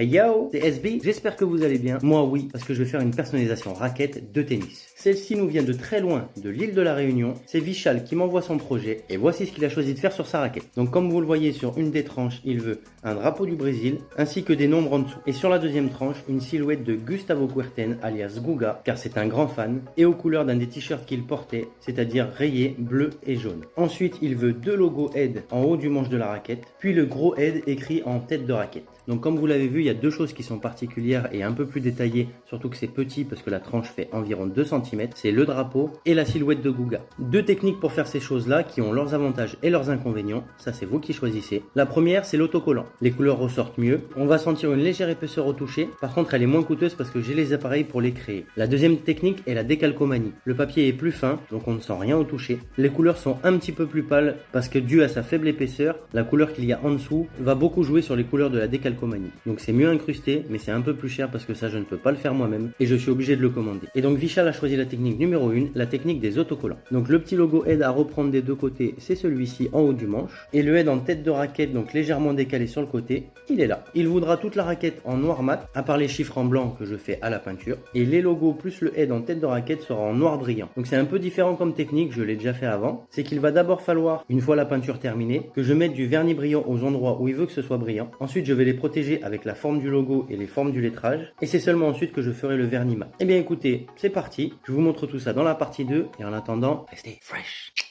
Hey yo, c'est SB, j'espère que vous allez bien. Moi oui, parce que je vais faire une personnalisation raquette de tennis. Celle-ci nous vient de très loin, de l'île de la Réunion. C'est Vishal qui m'envoie son projet et voici ce qu'il a choisi de faire sur sa raquette. Donc comme vous le voyez sur une des tranches, il veut un drapeau du Brésil ainsi que des nombres en dessous. Et sur la deuxième tranche, une silhouette de Gustavo Kuerten alias Guga, car c'est un grand fan, et aux couleurs d'un des t-shirts qu'il portait, c'est-à-dire rayé, bleu et jaune. Ensuite, il veut deux logos Head en haut du manche de la raquette, puis le gros Head écrit en tête de raquette. Donc comme vous l'avez vu, il y a deux choses qui sont particulières et un peu plus détaillées, surtout que c'est petit parce que la tranche fait environ 2 cm, c'est le drapeau et la silhouette de Guga. Deux techniques pour faire ces choses-là qui ont leurs avantages et leurs inconvénients, ça c'est vous qui choisissez. La première, c'est l'autocollant. Les couleurs ressortent mieux, on va sentir une légère épaisseur au toucher, par contre elle est moins coûteuse parce que j'ai les appareils pour les créer. La deuxième technique est la décalcomanie. Le papier est plus fin, donc on ne sent rien au toucher. Les couleurs sont un petit peu plus pâles parce que dû à sa faible épaisseur, la couleur qu'il y a en dessous va beaucoup jouer sur les couleurs de la décalcomanie. Donc c'est mieux incrusté, mais c'est un peu plus cher parce que ça je ne peux pas le faire moi-même et je suis obligé de le commander. Et donc Vishal a choisi la technique numéro 1, la technique des autocollants. Donc le petit logo Head à reprendre des deux côtés, c'est celui-ci en haut du manche. Et le Head en tête de raquette, donc légèrement décalé sur le côté, il est là. Il voudra toute la raquette en noir mat, à part les chiffres en blanc que je fais à la peinture. Et les logos plus le Head en tête de raquette sera en noir brillant. Donc c'est un peu différent comme technique, je l'ai déjà fait avant. C'est qu'il va d'abord falloir, une fois la peinture terminée, que je mette du vernis brillant aux endroits où il veut que ce soit brillant. Ensuite je vais les protéger avec la forme du logo et les formes du lettrage. Et c'est seulement ensuite que je ferai le vernis mat. Eh bien écoutez, c'est parti. Je vous montre tout ça dans la partie 2. Et en attendant, restez fresh.